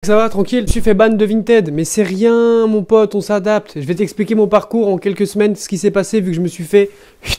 Ça va, tranquille, je suis fait ban de Vinted, mais c'est rien mon pote, on s'adapte. Je vais t'expliquer mon parcours en quelques semaines, ce qui s'est passé vu que je me suis fait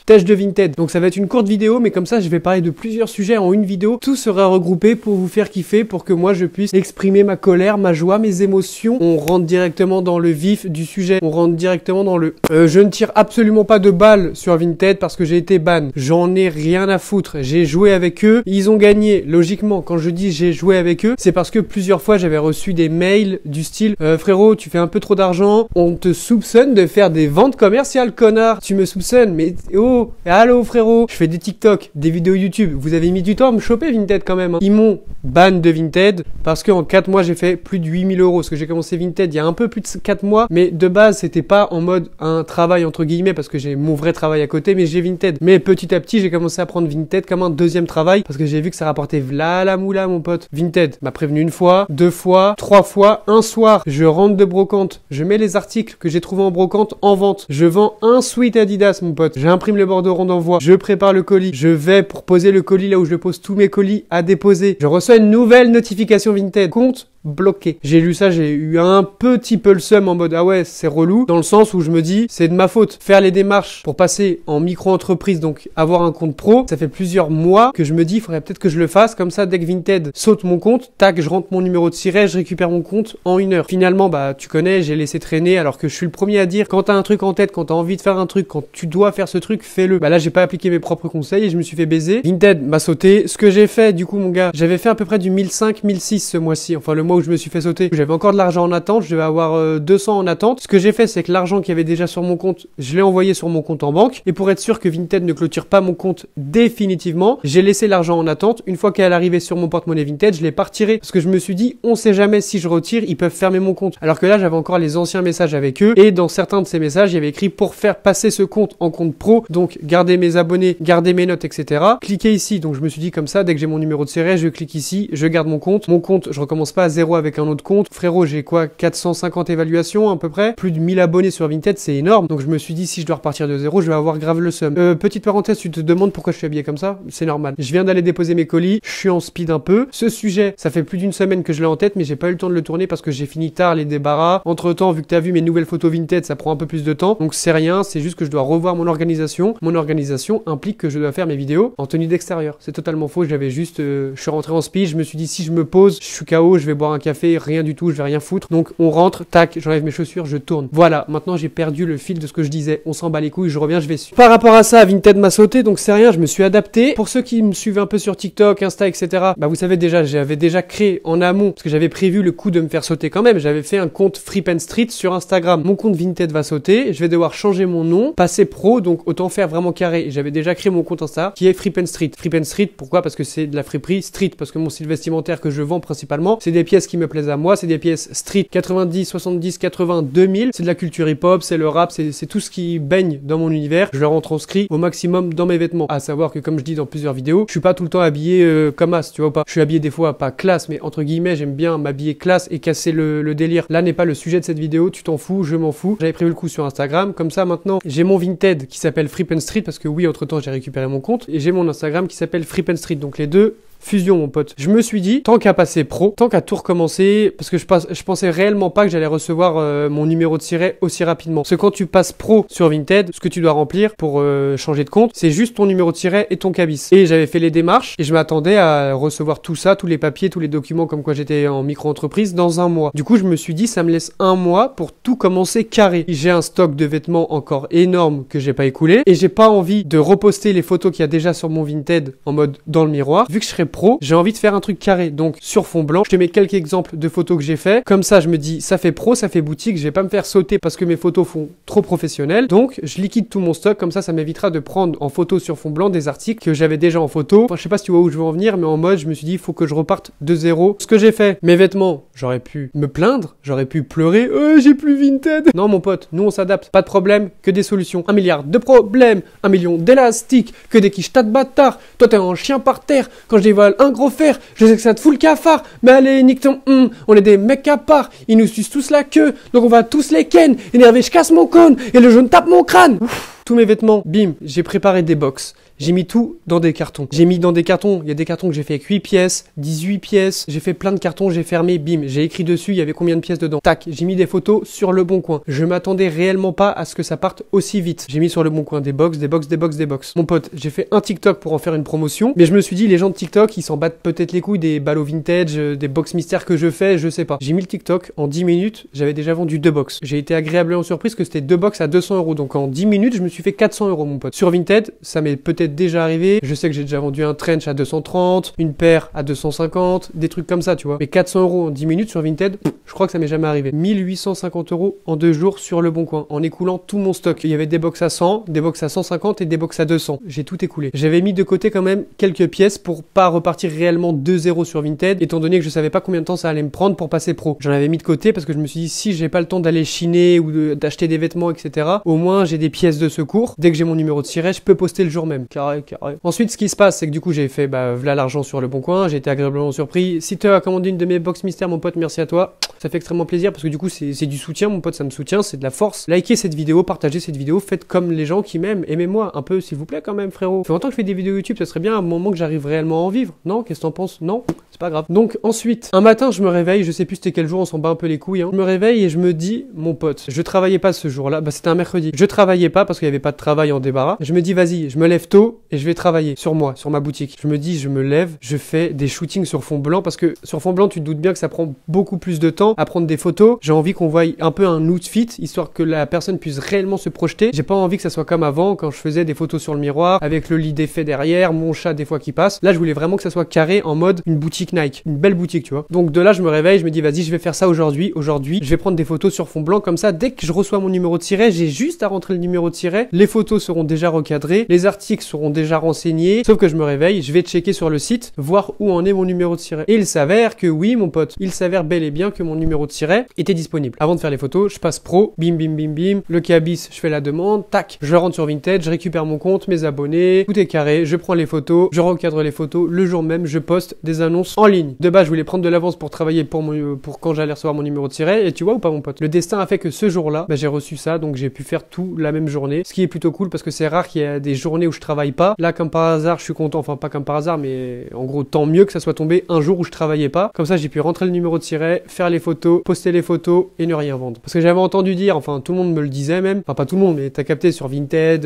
têche de Vinted. Donc ça va être une courte vidéo, mais comme ça je vais parler de plusieurs sujets en une vidéo. Tout sera regroupé pour vous faire kiffer, pour que moi je puisse exprimer ma colère, ma joie, mes émotions. On rentre directement dans le vif du sujet, on rentre directement dans le... je ne tire absolument pas de balles sur Vinted parce que j'ai été ban. J'en ai rien à foutre, j'ai joué avec eux, ils ont gagné. Logiquement, quand je dis j'ai joué avec eux, c'est parce que plusieurs fois j'avais reçu des mails du style frérot, tu fais un peu trop d'argent, on te soupçonne de faire des ventes commerciales, connard. Tu me soupçonnes, mais oh, allô frérot, je fais des TikTok, des vidéos YouTube. Vous avez mis du temps à me choper Vinted quand même, hein. Ils m'ont ban de Vinted parce qu'en 4 mois j'ai fait plus de 8000 euros. Parce que j'ai commencé Vinted il y a un peu plus de 4 mois, mais de base c'était pas en mode un travail entre guillemets parce que j'ai mon vrai travail à côté, mais j'ai Vinted. Mais petit à petit j'ai commencé à prendre Vinted comme un deuxième travail parce que j'ai vu que ça rapportait v'là la moula mon pote. Vinted m'a prévenu une fois, 2 fois, 3 fois, un soir, je rentre de brocante, je mets les articles que j'ai trouvés en brocante en vente, je vends un sweat Adidas mon pote, j'imprime le bordereau d'envoi, je prépare le colis, je vais pour poser le colis là où je pose tous mes colis à déposer, je reçois une nouvelle notification Vinted, compte bloqué. J'ai lu ça, j'ai eu un petit peu le seum en mode ah ouais c'est relou, dans le sens où je me dis c'est de ma faute. Faire les démarches pour passer en micro-entreprise, donc avoir un compte pro, ça fait plusieurs mois que je me dis il faudrait peut-être que je le fasse, comme ça dès que Vinted saute mon compte, tac, je rentre mon numéro de siret, je récupère mon compte en 1 heure. Finalement bah tu connais, j'ai laissé traîner alors que je suis le premier à dire quand t'as un truc en tête, quand t'as envie de faire un truc, quand tu dois faire ce truc, fais-le. Bah là j'ai pas appliqué mes propres conseils et je me suis fait baiser. Vinted m'a sauté. Ce que j'ai fait du coup mon gars, j'avais fait à peu près du 1005, 1006 ce mois-ci, enfin le mois où je me suis fait sauter. J'avais encore de l'argent en attente, je devais avoir 200 en attente. Ce que j'ai fait, c'est que l'argent qu'il y avait déjà sur mon compte, je l'ai envoyé sur mon compte en banque. Et pour être sûr que Vinted ne clôture pas mon compte définitivement, j'ai laissé l'argent en attente. Une fois qu'elle arrivait sur mon porte-monnaie Vinted, je l'ai pas retiré. Parce que je me suis dit, on sait jamais si je retire, ils peuvent fermer mon compte. Alors que là, j'avais encore les anciens messages avec eux. Et dans certains de ces messages, il y avait écrit pour faire passer ce compte en compte pro. Donc, garder mes abonnés, garder mes notes, etc. Cliquez ici. Donc, je me suis dit comme ça, dès que j'ai mon numéro de série, je clique ici, je garde mon compte. Mon compte, je recommence pas à zéro avec un autre compte. Frérot, j'ai quoi, 450 évaluations à peu près, plus de 1000 abonnés sur Vinted, c'est énorme. Donc je me suis dit si je dois repartir de zéro, je vais avoir grave le seum. Petite parenthèse, tu te demandes pourquoi je suis habillé comme ça, c'est normal. Je viens d'aller déposer mes colis, je suis en speed un peu. Ce sujet, ça fait plus d'une semaine que je l'ai en tête, mais j'ai pas eu le temps de le tourner parce que j'ai fini tard les débarras. Entre temps, vu que t'as vu mes nouvelles photos Vinted, ça prend un peu plus de temps. Donc c'est rien, c'est juste que je dois revoir mon organisation. Mon organisation implique que je dois faire mes vidéos en tenue d'extérieur. C'est totalement faux, j'avais juste, je suis rentré en speed, je me suis dit si je me pose, je suis KO, je vais boire un café, rien du tout, je vais rien foutre. Donc on rentre, tac, j'enlève mes chaussures, je tourne. Voilà, maintenant j'ai perdu le fil de ce que je disais. On s'en bat les couilles, je reviens, je vais suivre. Par rapport à ça, Vinted m'a sauté, donc c'est rien, je me suis adapté. Pour ceux qui me suivent un peu sur TikTok, Insta, etc., bah vous savez déjà, j'avais déjà créé en amont, parce que j'avais prévu le coup de me faire sauter quand même, j'avais fait un compte Free Pen Street sur Instagram. Mon compte Vinted va sauter, je vais devoir changer mon nom, passer pro, donc autant faire vraiment carré. Et j'avais déjà créé mon compte Insta, qui est Free Pen Street. Free Pen Street, pourquoi? Parce que c'est de la friperie street, parce que mon style vestimentaire que je vends principalement, c'est des pièces qui me plaisent à moi, c'est des pièces street 90, 70, 80, 2000, c'est de la culture hip-hop, c'est le rap, c'est tout ce qui baigne dans mon univers. Je le retranscris au maximum dans mes vêtements. À savoir que comme je dis dans plusieurs vidéos, je suis pas tout le temps habillé comme as, tu vois pas. Je suis habillé des fois pas classe, mais entre guillemets, j'aime bien m'habiller classe et casser le délire. Là n'est pas le sujet de cette vidéo, tu t'en fous, je m'en fous. J'avais prévu le coup sur Instagram, comme ça maintenant, j'ai mon Vinted qui s'appelle Free Pen Street parce que oui, entre temps, j'ai récupéré mon compte et j'ai mon Instagram qui s'appelle Free Pen Street. Donc les deux fusion mon pote. Je me suis dit, tant qu'à passer pro, tant qu'à tout recommencer, parce que je pensais réellement pas que j'allais recevoir mon numéro de siret aussi rapidement. Parce que quand tu passes pro sur Vinted, ce que tu dois remplir pour changer de compte, c'est juste ton numéro de siret et ton cabis. Et j'avais fait les démarches et je m'attendais à recevoir tout ça, tous les papiers, tous les documents comme quoi j'étais en micro-entreprise dans 1 mois. Du coup, je me suis dit, ça me laisse 1 mois pour tout commencer carré. J'ai un stock de vêtements encore énorme que j'ai pas écoulé et j'ai pas envie de reposter les photos qu'il y a déjà sur mon Vinted en mode dans le miroir. Vu que je serai pro, j'ai envie de faire un truc carré. Donc sur fond blanc, je te mets quelques exemples de photos que j'ai fait. Comme ça, je me dis, ça fait pro, ça fait boutique, je vais pas me faire sauter parce que mes photos font trop professionnel. Donc je liquide tout mon stock, comme ça m'évitera de prendre en photo sur fond blanc des articles que j'avais déjà en photo. Enfin, je sais pas si tu vois où je veux en venir, mais en mode, je me suis dit, il faut que je reparte de zéro. Ce que j'ai fait, mes vêtements, j'aurais pu me plaindre, j'aurais pu pleurer, j'ai plus Vinted. Non mon pote, nous on s'adapte, pas de problème, que des solutions. 1 milliard de problèmes, 1 million d'élastiques, que des quiches tas de bâtards. Toi t'es un chien par terre, quand je dévoile un gros fer, je sais que ça te fout le cafard, mais allez, nique ton on est des mecs à part, ils nous sucent tous la queue, donc on va tous les ken, énervé, je casse mon cône, et le jaune tape mon crâne. Ouf. Tous mes vêtements, bim, j'ai préparé des box. J'ai mis tout dans des cartons. J'ai mis dans des cartons, il y a des cartons que j'ai fait avec 8 pièces, 18 pièces, j'ai fait plein de cartons, j'ai fermé, bim, j'ai écrit dessus, il y avait combien de pièces dedans. Tac, j'ai mis des photos sur Le Bon Coin. Je m'attendais réellement pas à ce que ça parte aussi vite. J'ai mis sur Le Bon Coin des box, des box, des box, des box. Mon pote, j'ai fait un TikTok pour en faire une promotion, mais je me suis dit, les gens de TikTok, ils s'en battent peut-être les couilles des ballots vintage, des box mystères que je fais, je sais pas. J'ai mis le TikTok, en 10 minutes, j'avais déjà vendu 2 box. J'ai été agréablement surprise que c'était 2 box à 200 €. Donc en 10 minutes, je me suis fait 400 € mon pote. Sur Vinted, ça m'est peut-être déjà arrivé. Je sais que j'ai déjà vendu un trench à 230, une paire à 250, des trucs comme ça, tu vois. Mais 400 € en 10 minutes sur Vinted, je crois que ça m'est jamais arrivé. 1850 € en 2 jours sur Le Bon Coin, en écoulant tout mon stock. Il y avait des box à 100, des box à 150 et des box à 200. J'ai tout écoulé. J'avais mis de côté quand même quelques pièces pour pas repartir réellement 2-0 sur Vinted, étant donné que je savais pas combien de temps ça allait me prendre pour passer pro. J'en avais mis de côté parce que je me suis dit, si j'ai pas le temps d'aller chiner ou d'acheter des vêtements, etc., au moins j'ai des pièces de secours. Dès que j'ai mon numéro de siret, je peux poster le jour même. Carré, carré. Ensuite, ce qui se passe, c'est que du coup, j'ai fait, voilà l'argent sur Le Bon Coin. J'ai été agréablement surpris. Si tu as commandé une de mes box mystères, mon pote, merci à toi. Ça fait extrêmement plaisir parce que du coup, c'est du soutien, mon pote, ça me soutient, c'est de la force. Likez cette vidéo, partagez cette vidéo, faites comme les gens qui m'aiment. Aimez-moi un peu, s'il vous plaît, quand même, frérot. Ça fait longtemps que je fais des vidéos YouTube, ça serait bien à un moment que j'arrive réellement à en vivre. Non? Qu'est-ce que t'en penses? Non? C'est pas grave. Donc, ensuite, un matin, je me réveille, je sais plus c'était quel jour, on s'en bat un peu les couilles, hein. Je me réveille et je me dis, mon pote, je travaillais pas ce jour-là, c'était un mercredi. Je travaillais pas parce qu'il y avait pas de travail en débarras. Je me dis, vas-y, je me lève tôt et je vais travailler sur moi, sur ma boutique. Je me dis, je me lève, je fais des shootings sur fond blanc parce que sur fond blanc, tu te doutes bien que ça prend beaucoup plus de temps à prendre des photos. J'ai envie qu'on voie un peu un outfit, histoire que la personne puisse réellement se projeter. J'ai pas envie que ça soit comme avant, quand je faisais des photos sur le miroir, avec le lit défait derrière, mon chat des fois qui passe. Là, je voulais vraiment que ça soit carré en mode une boutique Nike, une belle boutique, tu vois. Donc de là, je me réveille, je me dis, vas-y, je vais faire ça aujourd'hui. Aujourd'hui, je vais prendre des photos sur fond blanc comme ça. Dès que je reçois mon numéro de siret, j'ai juste à rentrer le numéro de siret. Les photos seront déjà recadrées, les articles seront déjà renseignés. Sauf que je me réveille, je vais checker sur le site, voir où en est mon numéro de siret. Et il s'avère que oui, mon pote, il s'avère bel et bien que mon numéro de siret était disponible. Avant de faire les photos, je passe pro, bim bim bim bim, le cabis, je fais la demande, tac, je rentre sur Vinted, je récupère mon compte, mes abonnés, tout est carré, je prends les photos, je recadre les photos, le jour même, je poste des annonces en ligne. De base, je voulais prendre de l'avance pour travailler pour quand j'allais recevoir mon numéro de siret, et tu vois ou pas mon pote, le destin a fait que ce jour-là, j'ai reçu ça, donc j'ai pu faire tout la même journée, ce qui est plutôt cool parce que c'est rare qu'il y ait des journées où je travaille pas. Là, comme par hasard, je suis content, enfin pas comme par hasard, mais en gros, tant mieux que ça soit tombé un jour où je travaillais pas. Comme ça, j'ai pu rentrer le numéro de siret, faire les photos, poster les photos et ne rien vendre. Parce que j'avais entendu dire, enfin tout le monde me le disait même, enfin pas tout le monde, mais t'as capté sur Vinted,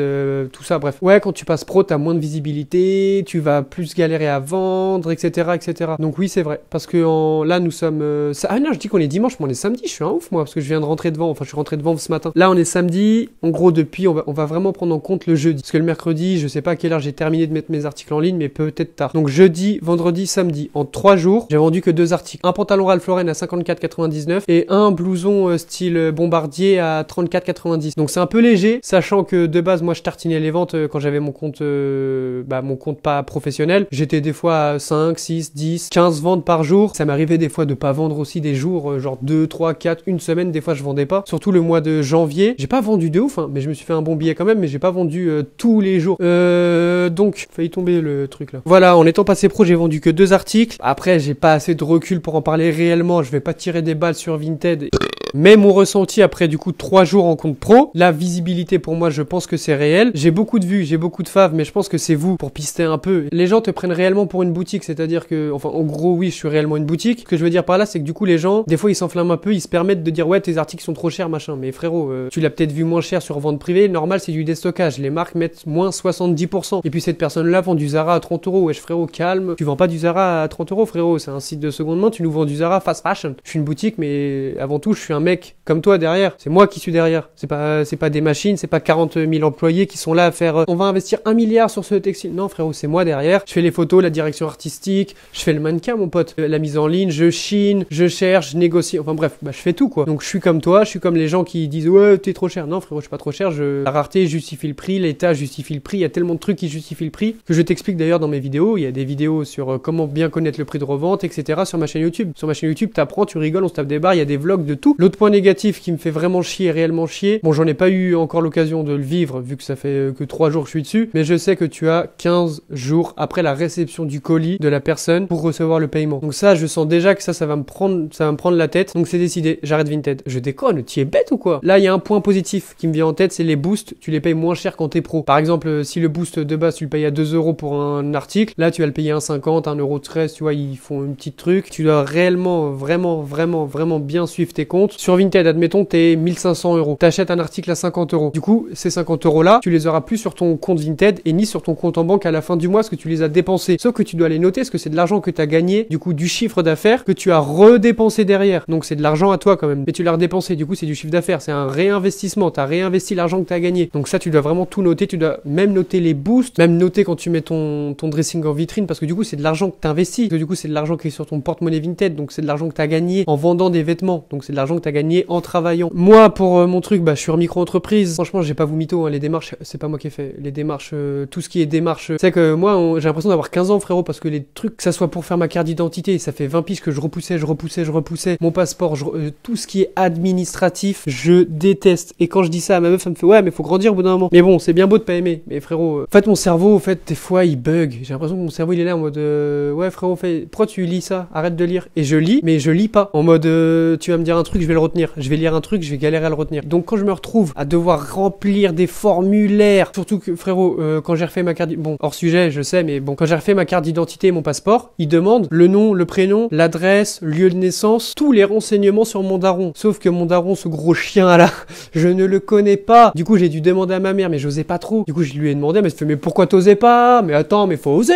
tout ça, bref. Ouais, quand tu passes pro, t'as moins de visibilité, tu vas plus galérer à vendre, etc., etc. Donc oui, c'est vrai. Parce que là, nous sommes... Ah non, je dis qu'on est dimanche, mais on est samedi, je suis un ouf moi, parce que je viens de rentrer devant, enfin je suis rentré devant ce matin. Là, on est samedi, en gros, depuis, on va vraiment prendre en compte le jeudi. Parce que le mercredi, je sais pas à quelle heure j'ai terminé de mettre mes articles en ligne, mais peut-être tard. Donc jeudi, vendredi, samedi, en 3 jours, j'ai vendu que 2 articles. Un pantalon Ralph Lauren à 54,99 et un blouson style bombardier à 34,90. Donc c'est un peu léger, sachant que de base, moi je tartinais les ventes quand j'avais mon compte pas professionnel. J'étais des fois à 5, 6, 10, 15 ventes par jour. Ça m'arrivait des fois de pas vendre aussi des jours, genre 2, 3, 4, une semaine, des fois je vendais pas. Surtout le mois de janvier. J'ai pas vendu de ouf, hein, mais je me suis fait un bon billet quand même, mais j'ai pas vendu tous les jours. Donc, failli tomber le truc là. Voilà, en étant passé pro, j'ai vendu que 2 articles. Après, j'ai pas assez de recul pour en parler réellement. Je vais pas tirer des balles sur Vinted. Mais mon ressenti après du coup 3 jours en compte pro, la visibilité pour moi je pense que c'est réel. J'ai beaucoup de vues, j'ai beaucoup de faves, mais je pense que c'est vous pour pister un peu. Les gens te prennent réellement pour une boutique, c'est-à-dire que, enfin en gros oui je suis réellement une boutique. Ce que je veux dire par là c'est que du coup les gens, des fois ils s'enflamment un peu, ils se permettent de dire ouais tes articles sont trop chers machin. Mais frérot, tu l'as peut-être vu moins cher sur vente privée, normal c'est du déstockage. Les marques mettent moins 70%. Et puis cette personne là vend du Zara à 30 €. Wesh frérot calme, tu vends pas du Zara à 30 € frérot, c'est un site de seconde main, tu nous vends du Zara fast fashion. Je suis une boutique mais avant tout je suis un mec comme toi derrière, c'est moi qui suis derrière, c'est pas des machines, c'est pas 40 000 employés qui sont là à faire on va investir 1 milliard sur ce textile, non frérot c'est moi derrière, je fais les photos, la direction artistique, je fais le mannequin mon pote, la mise en ligne, je chine, je cherche, je négocie, enfin bref, je fais tout quoi, donc je suis comme toi, je suis comme les gens qui disent ouais t'es trop cher, non frérot je suis pas trop cher, la rareté justifie le prix, l'état justifie le prix, il y a tellement de trucs qui justifient le prix, que je t'explique d'ailleurs dans mes vidéos, il y a des vidéos sur comment bien connaître le prix de revente, etc. sur ma chaîne YouTube t'apprends, tu rigoles, on se tape des barres, il y a des vlogs de tout, L'autre point négatif qui me fait vraiment chier, réellement chier, bon j'en ai pas eu encore l'occasion de le vivre vu que ça fait que 3 jours que je suis dessus, mais je sais que tu as 15 jours après la réception du colis de la personne pour recevoir le paiement. Donc ça, je sens déjà que ça va me prendre la tête. Donc c'est décidé, j'arrête Vinted. Je déconne, tu es bête ou quoi? Là, il y a un point positif qui me vient en tête, c'est les boosts. Tu les payes moins cher quand t'es pro. Par exemple, si le boost de base, tu le payes à 2 euros pour un article, là, tu vas le payer à 1,50, 1,13€, tu vois, ils font un petit truc. Tu dois réellement, vraiment bien suivre tes comptes. Sur Vinted, admettons que t'es 1500 euros. T'achètes un article à 50 euros. Du coup, ces 50 euros là, tu les auras plus sur ton compte Vinted et ni sur ton compte en banque à la fin du mois parce que tu les as dépensés. Sauf que tu dois les noter parce que c'est de l'argent que tu as gagné, du coup, du chiffre d'affaires que tu as redépensé derrière. Donc c'est de l'argent à toi quand même. Mais tu l'as redépensé, du coup, c'est du chiffre d'affaires. C'est un réinvestissement. Tu as réinvesti l'argent que tu as gagné. Donc ça, tu dois vraiment tout noter. Tu dois même noter les boosts, même noter quand tu mets ton dressing en vitrine parce que du coup, c'est de l'argent que tu investis. Du coup, c'est de l'argent qui est sur ton porte-monnaie Vinted. Donc c'est de l'argent que tu as gagné en vendant des vêtements. Donc c'est de l'argent que tu as gagné en travaillant. Moi, pour mon truc, je suis en micro-entreprise. Franchement, j'ai pas vous mytho, hein. Les démarches, c'est pas moi qui ai fait. Les démarches, tout ce qui est démarches, c'est que moi, j'ai l'impression d'avoir 15 ans, frérot, parce que les trucs, que ça soit pour faire ma carte d'identité, ça fait 20 piges que je repoussais. Mon passeport, tout ce qui est administratif, je déteste. Et quand je dis ça à ma meuf, elle me fait ouais, mais faut grandir au bout d'un moment. Mais bon, c'est bien beau de pas aimer. Mais frérot, en fait, mon cerveau, des fois, il bug. J'ai l'impression que mon cerveau, il est là en mode ouais, frérot, pourquoi tu lis ça? Arrête de lire. Et je lis, mais je lis pas. En mode tu vas me dire un truc, je vais le retenir. Je vais lire un truc, je vais galérer à le retenir. Donc quand je me retrouve à devoir remplir des formulaires, surtout que frérot, quand j'ai refait ma carte, bon, hors sujet, je sais, mais bon, quand j'ai refait ma carte d'identité et mon passeport, il demande le nom, le prénom, l'adresse, lieu de naissance, tous les renseignements sur mon daron. Sauf que mon daron, ce gros chien là, je ne le connais pas. Du coup, j'ai dû demander à ma mère, mais j'osais pas trop. Du coup, je lui ai demandé, mais elle me fait, mais pourquoi t'osais pas? Mais attends, mais faut oser.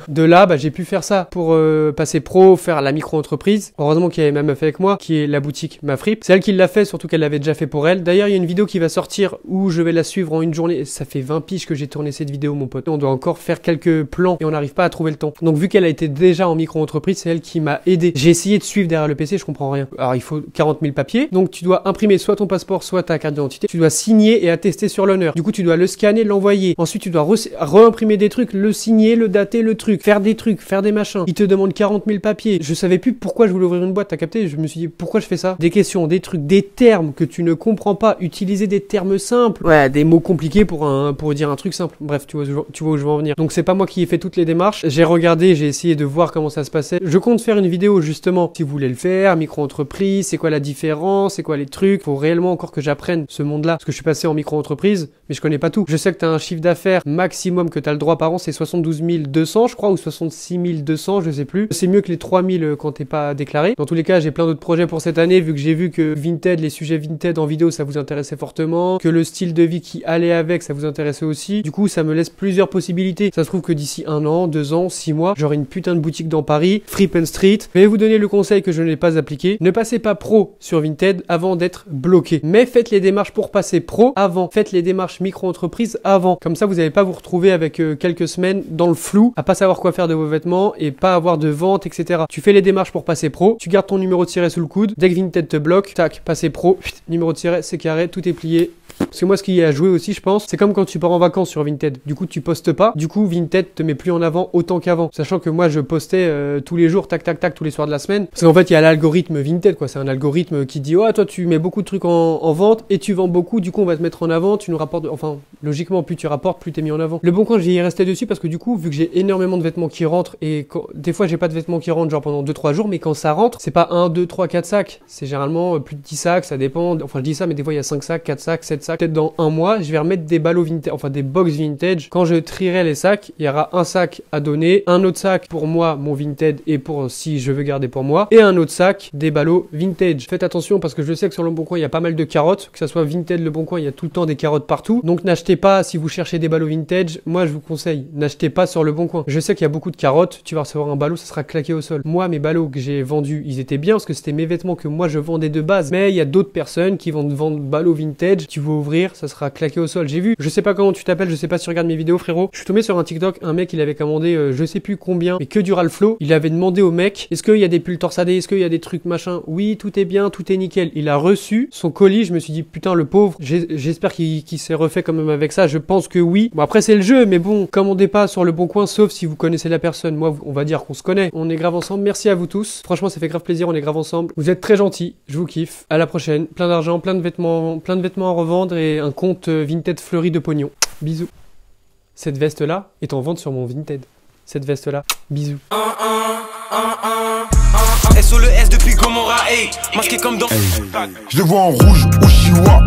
De là, j'ai pu faire ça pour passer pro, faire la micro-entreprise. Heureusement qu'il y avait ma meuf avec moi, qui est la boutique Ma Fripe. C'est elle qui l'a fait, surtout qu'elle l'avait déjà fait pour elle. D'ailleurs, il y a une vidéo qui va sortir où je vais la suivre en une journée. Ça fait 20 piges que j'ai tourné cette vidéo, mon pote. On doit encore faire quelques plans et on n'arrive pas à trouver le temps. Donc, vu qu'elle a été déjà en micro-entreprise, c'est elle qui m'a aidé. J'ai essayé de suivre derrière le PC, je comprends rien. Alors, il faut 40 000 papiers. Donc, tu dois imprimer soit ton passeport, soit ta carte d'identité. Tu dois signer et attester sur l'honneur. Du coup, tu dois le scanner, l'envoyer. Ensuite, tu dois réimprimer des trucs, le signer, le dater, le truc, faire des trucs, faire des machins. Il te demande 40 000 papiers. Je savais plus pourquoi je voulais ouvrir une boîte, t'as capté? Je me suis dit, pourquoi je fais ça? Des questions, des trucs, des termes que tu ne comprends pas. Utiliser des termes simples. Ouais, des mots compliqués pour dire un truc simple. Bref, tu vois où je veux en venir. Donc, c'est pas moi qui ai fait toutes les démarches. J'ai regardé, j'ai essayé de voir comment ça se passait. Je compte faire une vidéo, justement, si vous voulez le faire, micro-entreprise, c'est quoi la différence, c'est quoi les trucs. Faut réellement encore que j'apprenne ce monde-là. Parce que je suis passé en micro-entreprise, mais je connais pas tout. Je sais que t'as un chiffre d'affaires maximum que t'as le droit par an, c'est 72 200, je crois, ou 66 200, je sais plus. C'est mieux que les 3000 quand t'es pas déclaré. Dans tous les cas, j'ai plein d'autres projets pour cette année, vu que j'ai vu que Vinted, les sujets Vinted en vidéo, ça vous intéressait fortement, que le style de vie qui allait avec, ça vous intéressait aussi. Du coup, ça me laisse plusieurs possibilités. Ça se trouve que d'ici 1 an, 2 ans, 6 mois, j'aurai une putain de boutique dans Paris, Fripe & Street. Je vais vous donner le conseil que je n'ai pas appliqué. Ne passez pas pro sur Vinted avant d'être bloqué. Mais faites les démarches pour passer pro avant. Faites les démarches micro-entreprise avant. Comme ça, vous n'allez pas vous retrouver avec quelques semaines dans le flou, à pas savoir quoi faire de vos vêtements et pas avoir de vente, etc. Tu fais les démarches pour passer pro, tu gardes ton numéro de tiret sous le coude, dès que Vinted te bloque, tac, passer pro, numéro de tiret, c'est carré, tout est plié. Parce que moi, ce qui a joué aussi, je pense, c'est comme quand tu pars en vacances sur Vinted. Du coup, tu postes pas. Du coup, Vinted te met plus en avant autant qu'avant. Sachant que moi, je postais tous les jours, tac, tac, tac, tous les soirs de la semaine. Parce qu'en fait, il y a l'algorithme Vinted, quoi. C'est un algorithme qui dit, oh, toi, tu mets beaucoup de trucs en vente et tu vends beaucoup. Du coup, on va te mettre en avant. Tu nous rapportes, enfin, logiquement, plus tu rapportes, plus t'es mis en avant. Le Bon Coin, j'y resté dessus parce que du coup, vu que j'ai énormément de vêtements qui rentrent et des fois, j'ai pas de vêtements qui rentrent genre pendant 2-3 jours, mais quand ça rentre, c'est pas 1, 2, 3, 4 sacs. C'est généralement plus de 10 sacs, ça dépend. Enfin, je dis ça, mais des fois, il y a 5 sacs, 4 sacs, 7 sacs. Peut-être dans un mois, je vais remettre des ballots vintage, enfin des box vintage. Quand je trierai les sacs, il y aura un sac à donner, un autre sac pour moi, mon Vinted, et pour si je veux garder pour moi, et un autre sac des ballots vintage. Faites attention parce que je sais que sur le Bon Coin, il y a pas mal de carottes, que ça soit Vinted, le Bon Coin, il y a tout le temps des carottes partout. Donc n'achetez pas, si vous cherchez des ballots vintage, moi je vous conseille, n'achetez pas sur le Bon Coin. Je sais qu'il y a beaucoup de carottes, tu vas recevoir un ballot, ça sera claqué au sol. Moi, mes ballots que j'ai vendus, ils étaient bien parce que c'était mes vêtements que moi je vendais de base. Mais il y a d'autres personnes qui vont te vendre ballots vintage, tu vas ouvrir, ça sera claqué au sol. J'ai vu, je sais pas comment tu t'appelles, je sais pas si tu regardes mes vidéos frérot. Je suis tombé sur un TikTok, un mec il avait commandé je sais plus combien, mais que du Ralflo. Il avait demandé au mec, est-ce qu'il y a des pulls torsadés, est-ce qu'il y a des trucs machin. Oui, tout est bien, tout est nickel. Il a reçu son colis, je me suis dit putain le pauvre, j'espère qu'il s'est refait quand même avec ça, je pense que oui. Bon après c'est le jeu, mais bon, commandez pas sur le bon coin, sauf si vous connaissez la personne. Moi on va dire qu'on se connaît, on est grave ensemble. Merci à vous tous, franchement ça fait grave plaisir, on est grave ensemble. Vous êtes très gentils, je vous kiffe. À la prochaine, plein d'argent, plein de vêtements à revendre et un compte Vinted fleuri de pognon. Bisous. Cette veste là est en vente sur mon Vinted. Cette veste là, bisous. SO le S depuis Gomorrah, hey, masqué comme dans. Je le vois en rouge ou chinois.